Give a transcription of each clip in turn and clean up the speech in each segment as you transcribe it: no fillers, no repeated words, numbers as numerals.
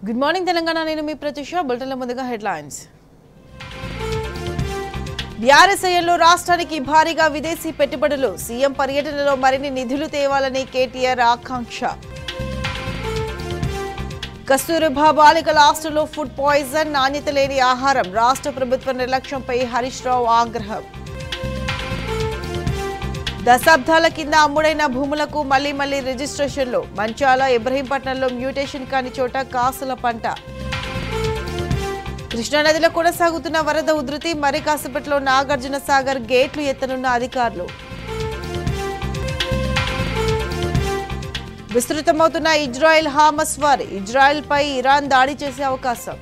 Good morning Telangana. నేను మీ ప్రత్యూష. బులెటిన్ల ముందుగా headlines. BRS హయాంలో రాష్ట్రానికి భారీగా విదేశీ పెట్టుబడులు. సీఎం పర్యటనలో మరిన్ని నిధులు తేవాలని కేటీఆర్ ఆకాంక్ష. కస్తూర్బా బాలికల హాస్టల్లో ఫుడ్ పాయిజన్, నాణ్యత లేని ఆహారం. రాష్ట్ర ప్రభుత్వ నిర్లక్ష్యంపై హరీష్ రావు ఆగ్రహం. దశాబ్దాల కింద అమ్ముడైన భూములకు మళ్లీ రిజిస్ట్రేషన్లు. మంచాల, ఇబ్రహీంపట్నంలో మ్యూటేషన్ కాని చోట కాసుల పంట. కృష్ణానదిలో కొనసాగుతున్న వరద ఉధృతి. మరి కాసేపట్లో నాగార్జున సాగర్ గేట్లు ఎత్తనున్న అధికారులు. విస్తృతమవుతున్న ఇజ్రాయెల్ హమాస్ వార్. ఇజ్రాయెల్ పై ఇరాన్ దాడి చేసే అవకాశం.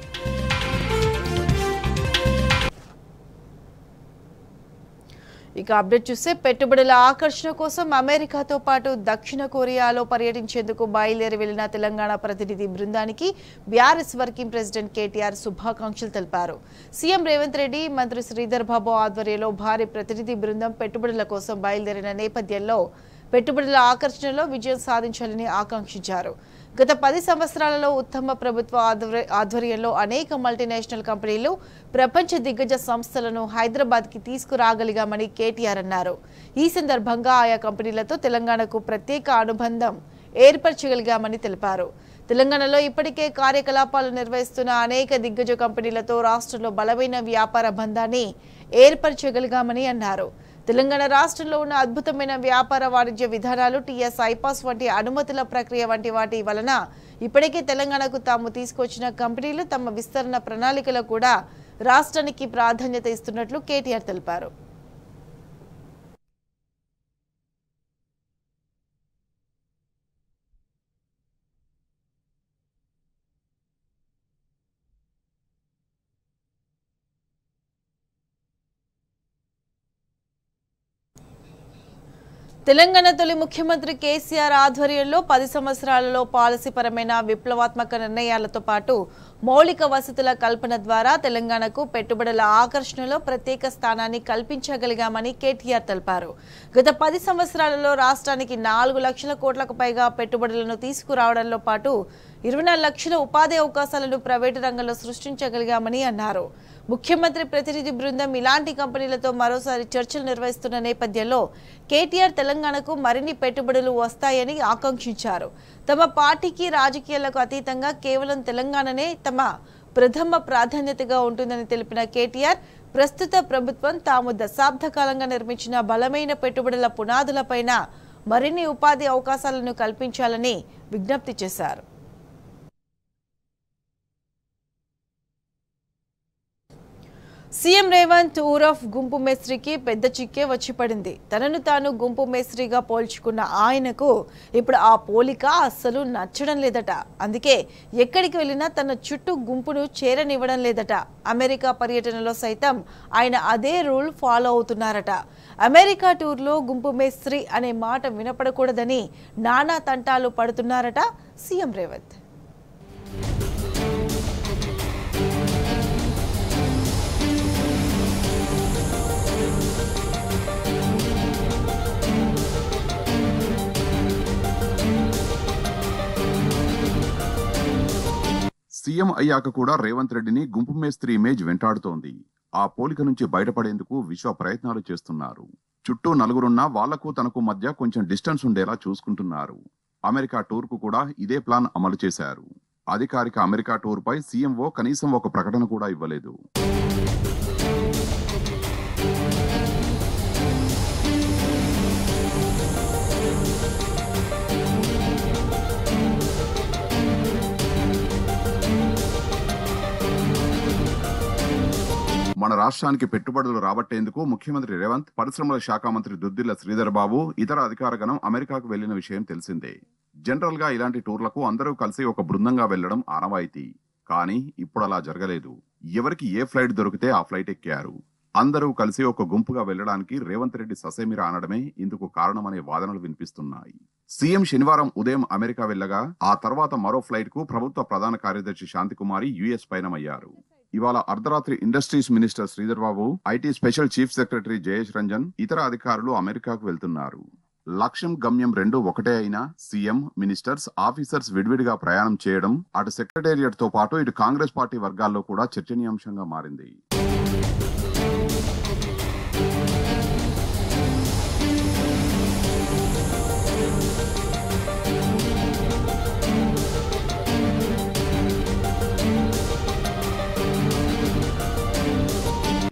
ఇక అప్డేట్ చూస్తే, పెట్టుబడుల ఆకర్షణ కోసం అమెరికాతో పాటు దక్షిణ కొరియాలో పర్యటించేందుకు బయలుదేరి వెళ్లిన తెలంగాణ ప్రతినిధి బృందానికి బీఆర్ఎస్ వర్కింగ్ ప్రెసిడెంట్ కేటీఆర్ శుభాకాంక్షలు తెలిపారు. సీఎం రేవంత్ రెడ్డి, మంత్రి శ్రీధర్ బాబు ఆధ్వర్యంలో భారీ ప్రతినిధి బృందం పెట్టుబడుల కోసం బయలుదేరిన నేపథ్యంలో పెట్టుబడుల ఆకర్షణలో విజయం సాధించాలని ఆకాంక్షించారు. గత 10 సంవత్సరాలలో ఉత్తమ ప్రభుత్వ ఆధ్వర్యంలో అనేక మల్టీనేషనల్ కంపెనీలు, ప్రపంచ దిగ్గజ సంస్థలను హైదరాబాద్కి తీసుకురాగలిగామని కేటీఆర్ అన్నారు. ఈ సందర్భంగా ఆయా కంపెనీలతో తెలంగాణకు ప్రత్యేక అనుబంధం ఏర్పరచగలిగామని తెలిపారు. తెలంగాణలో ఇప్పటికే కార్యకలాపాలు నిర్వహిస్తున్న అనేక దిగ్గజ కంపెనీలతో రాష్ట్రంలో బలమైన వ్యాపార బంధాన్ని ఏర్పరచగలిగామని అన్నారు. తెలంగాణ రాష్ట్రంలో ఉన్న అద్భుతమైన వ్యాపార వాణిజ్య విధానాలు, టీఎస్, ఐపాస్ వంటి అనుమతుల ప్రక్రియ వంటి వాటి వలన ఇప్పటికే తెలంగాణకు తాము తీసుకొచ్చిన కంపెనీలు తమ విస్తరణ ప్రణాళికలో కూడా రాష్ట్రానికి ప్రాధాన్యత ఇస్తున్నట్లు కేటీఆర్ తెలిపారు. తెలంగాణ తొలి ముఖ్యమంత్రి కేసీఆర్ ఆధ్వర్యంలో 10 సంవత్సరాలలో పాలసీపరమైన విప్లవాత్మక నిర్ణయాలతో పాటు మౌలిక వసతుల కల్పన ద్వారా తెలంగాణకు పెట్టుబడుల ఆకర్షణలో ప్రత్యేక స్థానాన్ని కల్పించగలిగామని కేటీఆర్ తెలిపారు. గత 10 సంవత్సరాలలో రాష్ట్రానికి 4 లక్షల కోట్లకు పైగా పెట్టుబడులను తీసుకురావడంలో పాటు 24 లక్షల ఉపాధి అవకాశాలను ప్రైవేటు రంగంలో సృష్టించగలిగామని అన్నారు. ముఖ్యమంత్రి ప్రతినిధి బృందం ఇలాంటి కంపెనీలతో మరోసారి చర్చలు నిర్వహిస్తున్న నేపథ్యంలో కేటీఆర్ తెలంగాణకు మరిన్ని పెట్టుబడులు వస్తాయని ఆకాంక్షించారు. తమ పార్టీకి రాజకీయాలకు అతీతంగా కేవలం తెలంగాణనే తమ ప్రథమ ప్రాధాన్యతగా ఉంటుందని తెలిపిన కేటీఆర్, ప్రస్తుత ప్రభుత్వం తాము దశాబ్ద కాలంగా నిర్మించిన బలమైన పెట్టుబడుల పునాదులపైన మరిన్ని ఉపాధి అవకాశాలను కల్పించాలని విజ్ఞప్తి చేశారు. సీఎం రేవంత్ ఊరఫ్ గుంపు మేస్త్రికి పెద్ద చిక్కే వచ్చి పడింది. తనను తాను గుంపు మేస్త్రిగా పోల్చుకున్న ఆయనకు ఇప్పుడు ఆ పోలిక అస్సలు నచ్చడం లేదట. అందుకే ఎక్కడికి వెళ్ళినా తన చుట్టూ గుంపును చేరనివ్వడం లేదట. అమెరికా పర్యటనలో సైతం ఆయన అదే రూల్ ఫాలో అవుతున్నారట. అమెరికా టూర్లో గుంపు మేస్త్రి అనే మాట వినపడకూడదని నానా తంటాలు పడుతున్నారట సీఎం రేవంత్. సీఎం అయ్యాక కూడా రేవంత్ రెడ్డిని గుంపు మేస్త్రి ఇమేజ్ వెంటాడుతోంది. ఆ పోలిక నుంచి బయటపడేందుకు విశ్వ ప్రయత్నాలు చేస్తున్నారు. చుట్టూ నలుగురున్నా వాళ్లకు తనకు మధ్య కొంచెం డిస్టెన్స్ ఉండేలా చూసుకుంటున్నారు. అమెరికా టూర్ కు కూడా ఇదే ప్లాన్ అమలు చేశారు. అధికారిక అమెరికా టూర్ పై సీఎంఓ కనీసం ఒక ప్రకటన కూడా ఇవ్వలేదు. మన రాష్ట్రానికి పెట్టుబడులు రాబట్టేందుకు ముఖ్యమంత్రి రేవంత్, పరిశ్రమల శాఖ మంత్రి దుద్దిళ్ల శ్రీధర్ బాబు, ఇతర అధికారగణం అమెరికాకు వెళ్లిన విషయం తెలిసిందే. జనరల్ గా ఇలాంటి టూర్లకు అందరూ కలిసి ఒక బృందంగా వెళ్లడం ఆనవాయితీ. కానీ ఇప్పుడు అలా జరగలేదు. ఎవరికి ఏ ఫ్లైట్ దొరికితే ఆ ఫ్లైట్ ఎక్కారు. అందరూ కలిసి ఒక గుంపుగా వెళ్లడానికి రేవంత్ రెడ్డి ససేమిరా అనడమే ఇందుకు కారణమనే వాదనలు వినిపిస్తున్నాయి. సీఎం శనివారం ఉదయం అమెరికా వెళ్లగా ఆ తర్వాత మరో ఫ్లైట్ కు ప్రభుత్వ ప్రధాన కార్యదర్శి శాంతికుమారి యుఎస్ పయనమయ్యారు. ఇవాళ అర్ధరాత్రి industries minister Sridhar Babu, IT special chief secretary Jayesh Ranjan, ఇతర అధికారులు అమెరికాకు వెళ్తున్నారు. లక్ష్యం గమ్యం రెండు ఒకటే అయినా సీఎం, మినిస్టర్స్, ఆఫీసర్స్ విడివిడిగా ప్రయాణం చేయడం అటు సెక్రటేరియట్ తో పాటు ఇటు కాంగ్రెస్ పార్టీ వర్గాల్లో కూడా చర్చనీయాంశంగా మారింది.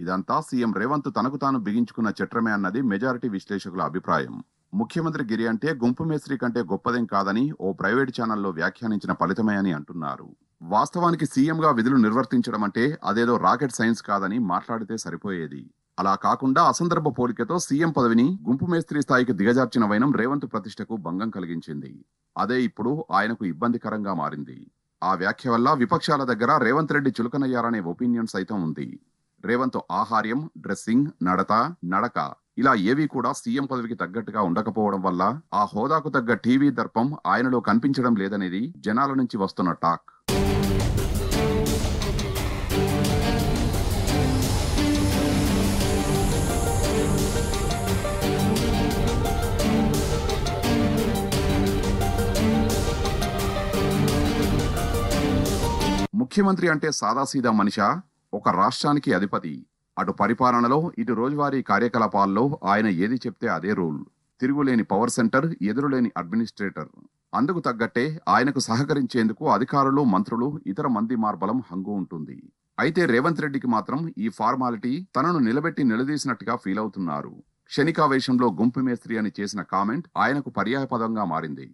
ఇదంతా సీఎం రేవంత్ తనకు తాను బిగించుకున్న చిత్రమే అన్నది మెజారిటీ విశ్లేషకుల అభిప్రాయం. ముఖ్యమంత్రి గిరి అంటే గుంపు మేస్త్రి కంటే గొప్పదేం కాదని ఓ ప్రైవేట్ ఛానల్లో వ్యాఖ్యానించిన ఫలితమే అని అంటున్నారు. వాస్తవానికి సీఎంగా విధులు నిర్వర్తించడం అంటే అదేదో రాకెట్ సైన్స్ కాదని మాట్లాడితే సరిపోయేది. అలా కాకుండా అసందర్భ పోలికతో సీఎం పదవిని గుంపు మేస్త్రి స్థాయికి దిగజార్చిన వైనం రేవంత్ ప్రతిష్టకు భంగం కలిగించింది. అదే ఇప్పుడు ఆయనకు ఇబ్బందికరంగా మారింది. ఆ వ్యాఖ్య వల్ల విపక్షాల దగ్గర రేవంత్ రెడ్డి చులకనయ్యారనే ఒపీనియన్ సైతం ఉంది. రేవంత్ ఆహార్యం, డ్రెస్సింగ్, నడక ఇలా ఏవీ కూడా సీఎం పదవికి తగ్గట్టుగా ఉండకపోవడం వల్ల ఆ హోదాకు తగ్గ టీవీ దర్పం ఆయనలో కనిపించడం లేదనేది జనాల నుంచి వస్తున్న టాక్. ముఖ్యమంత్రి అంటే సాదాసీదా మనిషా? ఒక రాష్ట్రానికి అధిపతి. అటు పరిపాలనలో ఇటు రోజువారీ కార్యకలాపాల్లో ఆయన ఏది చెప్తే అదే రూల్. తిరుగులేని పవర్ సెంటర్, ఎదురులేని అడ్మినిస్ట్రేటర్. అందుకు తగ్గట్టే ఆయనకు సహకరించేందుకు అధికారులు, మంత్రులు, ఇతర మంది మార్బలం హంగు ఉంటుంది. అయితే రేవంత్ రెడ్డికి మాత్రం ఈ ఫార్మాలిటీ తనను నిలబెట్టి నిలదీసినట్టుగా ఫీల్ అవుతున్నారు. క్షణికావేశంలో గుంపు మేస్త్రి అని చేసిన కామెంట్ ఆయనకు పర్యాయపదంగా మారింది.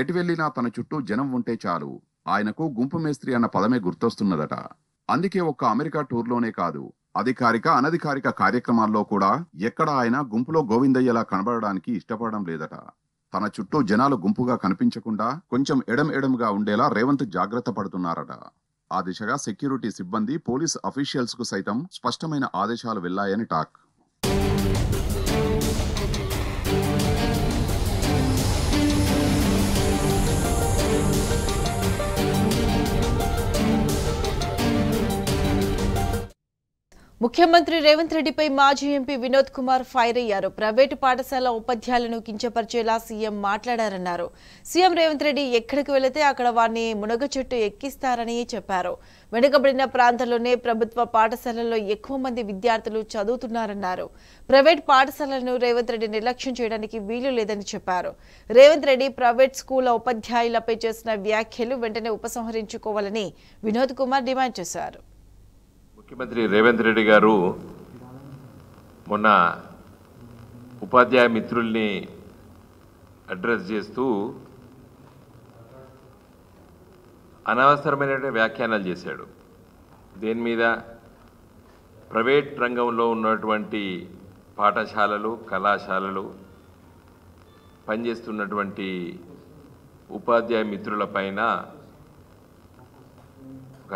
ఎటు వెళ్లినా తన చుట్టూ జనం ఉంటే చాలు ఆయనకు గుంపు మేస్త్రి అన్న పదమే గుర్తొస్తున్నదట. అందుకే ఒక్క అమెరికా టూర్లోనే కాదు, అధికారిక, అనధికారిక కార్యక్రమాల్లో కూడా ఎక్కడ ఆయన గుంపులో గోవిందయ్యలా కనబడడానికి ఇష్టపడడం లేదట. తన చుట్టూ జనాలు గుంపుగా కనిపించకుండా కొంచెం ఎడంగా ఉండేలా రేవంత్ జాగ్రత్త పడుతున్నారట. ఆ దిశగా సెక్యూరిటీ సిబ్బంది, పోలీస్ అఫీషియల్స్ కు సైతం స్పష్టమైన ఆదేశాలు వెళ్లాయని టాక్. ముఖ్యమంత్రి రేవంత్ రెడ్డిపై మాజీ ఎంపీ వినోద్ కుమార్ ఫైర్ అయ్యారు. ప్రైవేటు పాఠశాల ఉపాధ్యాయులను కించపరిచేలా సీఎం మాట్లాడారన్నారు. సీఎం రేవంత్ రెడ్డి ఎక్కడికి వెళితే అక్కడ వారిని మునగ చెట్టు ఎక్కిస్తారని చెప్పారు. వెనుకబడిన ప్రాంతాల్లోనే ప్రభుత్వ పాఠశాలల్లో ఎక్కువ మంది విద్యార్థులు చదువుతున్నారన్నారు. ప్రైవేట్ పాఠశాలలను రేవంత్ రెడ్డి నిర్లక్ష్యం చేయడానికి వీలు లేదని చెప్పారు. రేవంత్ రెడ్డి ప్రైవేట్ స్కూళ్ల ఉపాధ్యాయులపై చేసిన వ్యాఖ్యలు వెంటనే ఉపసంహరించుకోవాలని వినోద్ కుమార్ డిమాండ్ చేశారు. ముఖ్యమంత్రి రేవంత్ రెడ్డి గారు మొన్న ఉపాధ్యాయ మిత్రుల్ని అడ్రస్ చేస్తూ అనవసరమైన వ్యాఖ్యానాలు చేశాడు. దేని మీద? ప్రైవేట్ రంగంలో ఉన్నటువంటి పాఠశాలలు, కళాశాలలు పనిచేస్తున్నటువంటి ఉపాధ్యాయ మిత్రుల పైన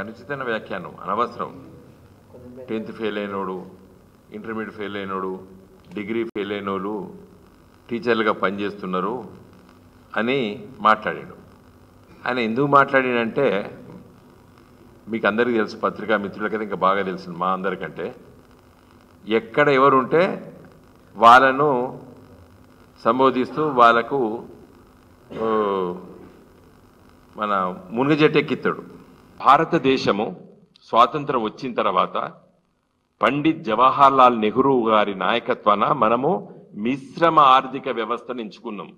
అనుచితమైన వ్యాఖ్యానం, అనవసరం. 10th ఫెయిల్ అయినోడు, ఇంటర్మీడియట్ ఫెయిల్ అయినోడు, డిగ్రీ ఫెయిల్ అయినోళ్ళు టీచర్లుగా పనిచేస్తున్నారు అని మాట్లాడాడు. ఆయన ఎందుకు మాట్లాడాడంటే, మీకు అందరికీ తెలుసు, పత్రికా మిత్రులకైతే ఇంకా బాగా తెలుసు మా అందరికంటే, ఎక్కడ ఎవరు ఉంటే వాళ్ళను సంబోధిస్తూ వాళ్ళకు మన మునుగజెట్టెక్కిస్తాడు. భారతదేశము స్వాతంత్రం వచ్చిన తర్వాత పండిత్ జవహర్లాల్ నెహ్రూ గారి నాయకత్వాన మనము మిశ్రమ ఆర్థిక వ్యవస్థను ఎంచుకున్నాం,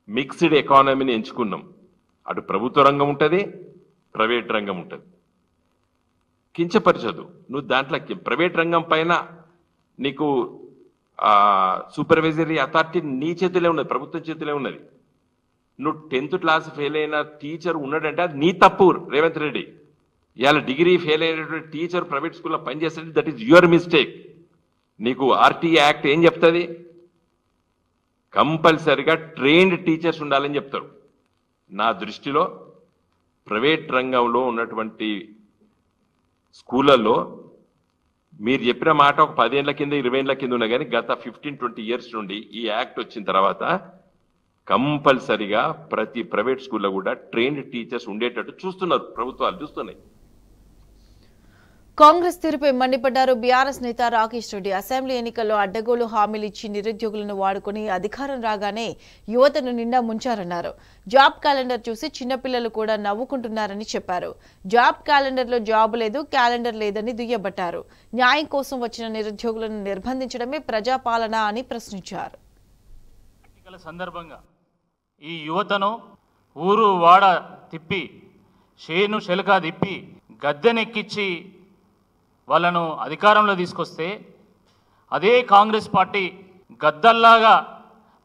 మిక్స్డ్ ఎకానమీని ఎంచుకున్నాం. అటు ప్రభుత్వ రంగం ఉంటుంది, ప్రైవేట్ రంగం ఉంటుంది. కించపరచదు. నువ్వు దాంట్లో ప్రైవేట్ రంగం పైన నీకు సూపర్వైజరీ అథారిటీ నీ చేతిలో ఉన్నది, ప్రభుత్వం చేతిలో ఉన్నది. నువ్వు 10th క్లాస్ ఫెయిల్ అయిన టీచర్ ఉన్నాడంటే అది నీ తప్పు రేవంత్ రెడ్డి. ఇవాళ డిగ్రీ ఫెయిల్ అయినటువంటి టీచర్ ప్రైవేట్ స్కూల్లో పనిచేస్తే దట్ ఈస్ యువర్ మిస్టేక్. నీకు ఆర్టీఏ యాక్ట్ ఏం చెప్తుంది? కంపల్సరిగా ట్రైన్డ్ టీచర్స్ ఉండాలని చెప్తారు. నా దృష్టిలో ప్రైవేట్ రంగంలో ఉన్నటువంటి స్కూళ్ళల్లో మీరు చెప్పిన మాట ఒక 10 ఏళ్ల కింద 20 ఏళ్ల కింద ఉన్నా కానీ గత 15-20 ఇయర్స్ నుండి ఈ యాక్ట్ వచ్చిన తర్వాత కంపల్సరిగా ప్రతి ప్రైవేట్ స్కూల్లో కూడా ట్రైన్డ్ టీచర్స్ ఉండేటట్టు చూస్తున్నారు, ప్రభుత్వాలు చూస్తున్నాయి. కాంగ్రెస్ తీరుపై మండిపడ్డారు బీఆర్ఎస్ నేత రాకేష్ రెడ్డి. అసెంబ్లీ ఎన్నికల్లో అడ్డగోలు హామీలు ఇచ్చి నిరుద్యోగులను వాడుకుని అధికారం రాగానే యువతను నిండా ముంచారన్నారు. జాబ్ క్యాలెండర్ చూసి చిన్నపిల్లలు కూడా నవ్వుకుంటున్నారని చెప్పారు. జాబ్ క్యాలెండర్లో జాబ్ లేదు, క్యాలెండర్ లేదని దుయ్యబట్టారు. న్యాయం కోసం వచ్చిన నిరుద్యోగులను నిర్బంధించడమే ప్రజాపాలన అని ప్రశ్నించారు. ఎన్నికల సందర్భంగా ఈ యువతను ఊరు వాడ తిప్పి షేను శెలకా తిప్పి గద్దెనెక్కించి వాళ్ళను అధికారంలో తీసుకొస్తే అదే కాంగ్రెస్ పార్టీ గద్దల్లాగా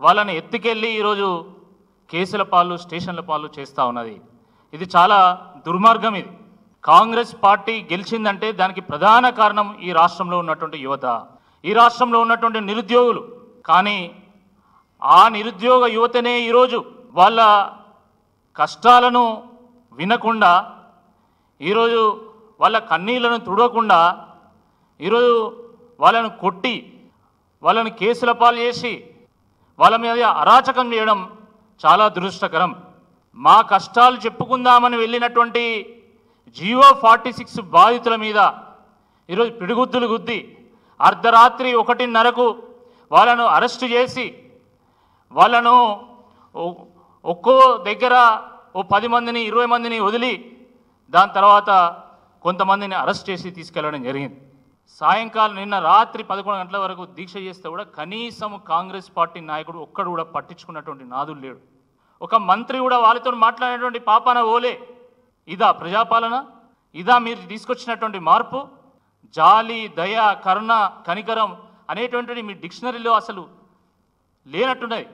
వాళ్ళని ఎత్తుకెళ్ళి ఈరోజు కేసుల పాలు స్టేషన్ల పాలు చేస్తూ ఉన్నది. ఇది చాలా దుర్మార్గం. ఇది కాంగ్రెస్ పార్టీ గెలిచిందంటే దానికి ప్రధాన కారణం ఈ రాష్ట్రంలో ఉన్నటువంటి యువత, ఈ రాష్ట్రంలో ఉన్నటువంటి నిరుద్యోగులు. కానీ ఆ నిరుద్యోగ యువతనే ఈరోజు వాళ్ళ కష్టాలను వినకుండా, ఈరోజు వాళ్ళ కన్నీళ్లను తుడవకుండా, ఈరోజు వాళ్ళను కొట్టి వాళ్ళని కేసుల పాలు చేసి వాళ్ళ మీద అరాచకం చేయడం చాలా దురదృష్టకరం. మా కష్టాలు చెప్పుకుందామని వెళ్ళినటువంటి జియో 46 బాధితుల మీద ఈరోజు పిడిగుద్దులు గుద్ది అర్ధరాత్రి 1:30కు వాళ్ళను అరెస్టు చేసి వాళ్ళను ఒక్కో దగ్గర 10 మందిని 20 మందిని వదిలి దాని తర్వాత కొంతమందిని అరెస్ట్ చేసి తీసుకెళ్లడం జరిగింది. సాయంకాలం నిన్న రాత్రి 11 గంటల వరకు దీక్ష చేస్తే కూడా కనీసం కాంగ్రెస్ పార్టీ నాయకుడు ఒక్కడు కూడా పట్టించుకున్నటువంటి నాదులు లేడు. ఒక మంత్రి కూడా వాళ్ళతో మాట్లాడేటువంటి పాపాన ఓలే. ఇదా ప్రజాపాలన? ఇదా మీరు తీసుకొచ్చినటువంటి మార్పు? జాలి, దయ, కరుణ, కనికరం అనేటువంటిది మీ డిక్షనరీలో అసలు లేనట్టున్నది.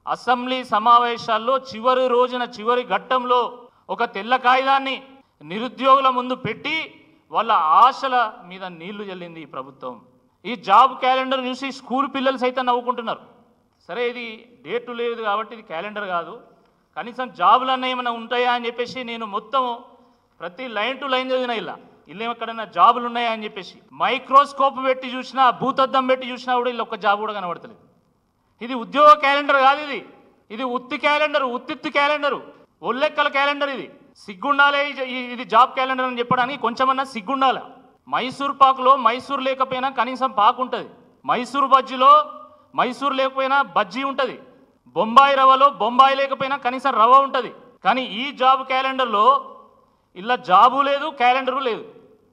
అసెంబ్లీ సమావేశాల్లో చివరి రోజున చివరి ఘట్టంలో ఒక తెల్ల కాగితాన్ని నిరుద్యోగుల ముందు పెట్టి వాళ్ళ ఆశల మీద నీళ్లు జల్లింది ఈ ప్రభుత్వం. ఈ జాబ్ క్యాలెండర్ చూసి స్కూల్ పిల్లలు సైతం నవ్వుకుంటున్నారు. సరే, ఇది డేట్ లేదు కాబట్టి ఇది క్యాలెండర్ కాదు, కనీసం జాబులన్నా ఏమైనా ఉంటాయా అని చెప్పేసి నేను మొత్తం ప్రతి లైన్ టు లైన్ చదివిన. ఇల్లు ఎక్కడైనా జాబులు ఉన్నాయా అని చెప్పేసి మైక్రోస్కోప్ పెట్టి చూసినా, భూతద్దం పెట్టి చూసినా కూడా ఇల్లు ఒక్క జాబ్ కూడా కనబడతలేదు. ఇది ఉద్యోగ క్యాలెండర్ కాదు, ఇది ఉత్తి క్యాలెండర్, ఉత్తిత్తి క్యాలెండరు, ఒళ్ళెక్కల క్యాలెండర్. ఇది సిగ్గుండాలే. ఇది జాబ్ క్యాలెండర్ అని చెప్పడానికి కొంచెమన్నా సిగ్గుండాల. మైసూర్ పాకులో మైసూర్ లేకపోయినా కనీసం పాకు ఉంటుంది, మైసూర్ బజ్జీలో మైసూర్ లేకపోయినా బజ్జీ ఉంటుంది, బొంబాయి రవ్వలో బొంబాయి లేకపోయినా కనీసం రవ్వ ఉంటుంది. కానీ ఈ జాబ్ క్యాలెండర్లో ఇలా జాబు లేదు, క్యాలెండరు లేదు.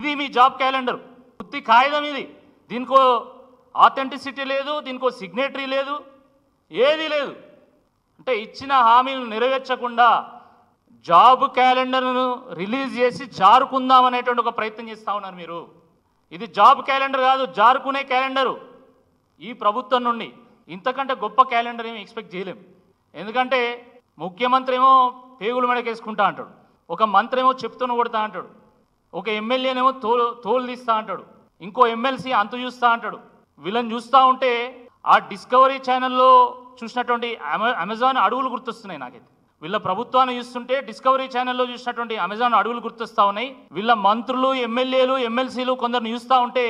ఇది మీ జాబ్ క్యాలెండర్, ఉత్తి కాగితం. ఇది దీనికో ఆథెంటిసిటీ లేదు, దీనికో సిగ్నేటరీ లేదు, ఏది లేదు. అంటే ఇచ్చిన హామీలను నెరవేర్చకుండా జాబ్ క్యాలెండర్ను రిలీజ్ చేసి జారుకుందామనేటువంటి ఒక ప్రయత్నం చేస్తూ ఉన్నారు మీరు. ఇది జాబ్ క్యాలెండర్ కాదు, జారుకునే క్యాలెండరు. ఈ ప్రభుత్వం నుండి ఇంతకంటే గొప్ప క్యాలెండర్ ఏమి ఎక్స్పెక్ట్ చేయలేం. ఎందుకంటే ముఖ్యమంత్రి ఏమో పేగులు మెడకేసుకుంటా అంటాడు, ఒక మంత్రి ఏమో చెప్తూనే కొడతా అంటాడు, ఒక ఎమ్మెల్యేనేమో తోలు తీస్తా అంటాడు, ఇంకో ఎమ్మెల్సీ అంతు చూస్తా అంటాడు. వీళ్ళని చూస్తూ ఉంటే ఆ డిస్కవరీ ఛానల్లో చూసినటువంటి అమెజాన్ అడవులు గుర్తొస్తున్నాయి నాకైతే. వీళ్ళ ప్రభుత్వాన్ని చూస్తుంటే డిస్కవరీ ఛానల్లో చూసినటువంటి అమెజాన్ అడవులు గుర్తొస్తూ ఉన్నాయి. వీళ్ళ మంత్రులు, ఎమ్మెల్యేలు, ఎమ్మెల్సీలు కొందరిని చూస్తూ ఉంటే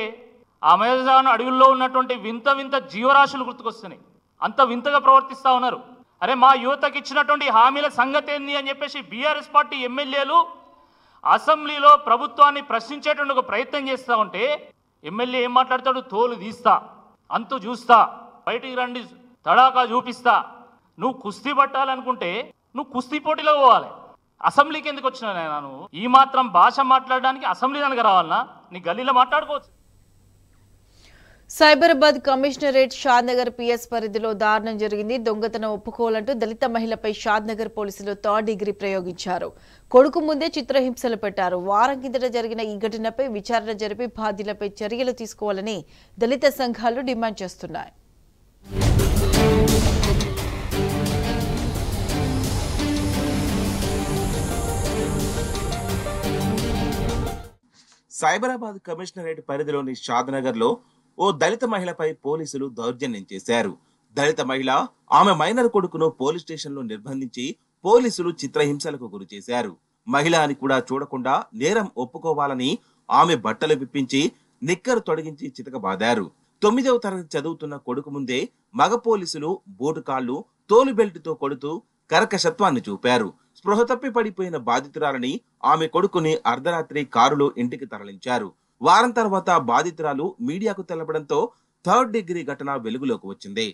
అమెజాన్ అడవుల్లో ఉన్నటువంటి వింత వింత జీవరాశులు గుర్తుకొస్తున్నాయి. అంత వింతగా ప్రవర్తిస్తూ ఉన్నారు. అరే, మా యువతకి ఇచ్చినటువంటి హామీల సంగతి ఏంది అని చెప్పేసి బీఆర్ఎస్ పార్టీ ఎమ్మెల్యేలు అసెంబ్లీలో ప్రభుత్వాన్ని ప్రశ్నించేటువంటి ఒక ప్రయత్నం చేస్తూ ఉంటే ఎమ్మెల్యే ఏం మాట్లాడతాడు? తోలు తీస్తా, అంతు చూస్తా, బయటికి రండి, తడాకా చూపిస్తా. నువ్వు కుస్తీ పట్టాలనుకుంటే నువ్వు కుస్తీ పోటీలో పోవాలి. అసెంబ్లీకి ఎందుకు వచ్చినా నువ్వు? ఈ మాత్రం భాష మాట్లాడడానికి అసెంబ్లీ కనుక రావాలన్నా నీ గల్లీలో మాట్లాడుకోవచ్చు. సైబరాబాద్ కమిషనరేట్ షాద్నగర్ పిఎస్ పరిధిలో దారుణం జరిగింది. దొంగతనం ఒప్పుకోవాలంటూ దళిత మహిళపై షాద్నగర్ పోలీసులు 3rd డిగ్రీ ప్రయోగించారు. కొడుకు ముందే చిత్రహింసలు పెట్టారు. వారం కిందట జరిగిన ఈ ఘటనపై విచారణ జరిపి బాధ్యులపై చర్యలు తీసుకోవాలని దళిత సంఘాలు డిమాండ్ చేస్తున్నాయి. సైబరాబాద్ కమిషనరేట్ పరిధిలోని షాద్నగర్ లో ఓ దళిత మహిళపై పోలీసులు దౌర్జన్యం చేశారు. దళిత మహిళ ఆమె మైనర్ కొడుకును పోలీస్ స్టేషన్ లో నిర్బంధించి పోలీసులు చిత్రహింసలకు గురి చేశారు. మహిళ అని కూడా చూడకుండా నేరం ఒప్పుకోవాలని ఆమె బట్టలు విప్పించి నిక్కరు తొడిగించి చితకబాదారు. 9వ తరగతి చదువుతున్న కొడుకు ముందే మగ పోలీసులు బూటు కాళ్లు, తోలు బెల్టుతో కొడుతూ కర్కశత్వాన్ని చూపారు. స్పృహ తప్పి పడిపోయిన బాధితురాలని ఆమె కొడుకుని అర్ధరాత్రి కారులో ఇంటికి తరలించారు. వారం తర్వాత బాధితురాలు మీడియాకు తెలపడంతో 3rd డిగ్రీ ఘటన వెలుగులోకి వచ్చింది.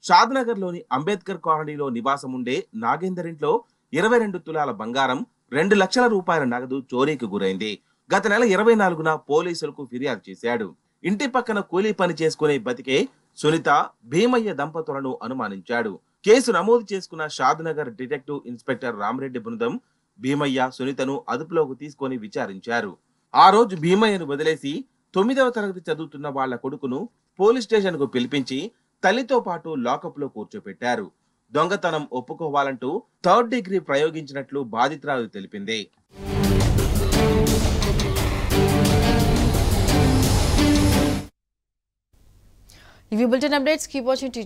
షాద్నగర్లోని అంబేద్కర్ కాలనీలో నివాసం ఉండే నాగేందర్ ఇంట్లో 22 తులాల బంగారం, 2 లక్షల రూపాయల నగదు చోరీకి గురైంది. గత నెల 24న పోలీసులకు ఫిర్యాదు చేశాడు. ఇంటి పక్కన కూలీ పని చేసుకునే బతికే సునీత, భీమయ్య దంపతులను అనుమానించాడు. కేసు నమోదు చేసుకున్న షాద్నగర్ డిటెక్టివ్ ఇన్స్పెక్టర్ రామరెడ్డి బృందం భీమయ్య, సునీతను అదుపులోకి తీసుకొని విచారించారు. ఆ రోజు భీమయ్యను వదిలేసి 9వ తరగతి చదువుతున్న వాళ్ల కొడుకును పోలీస్ స్టేషన్ కు పిలిపించి తల్లితో పాటు లాకప్ లో కూర్చోపెట్టారు. దొంగతనం ఒప్పుకోవాలంటూ 3rd డిగ్రీ ప్రయోగించినట్లు బాధితురాలు తెలిపింది. ఇవి bulletin updates. Keep watching TV.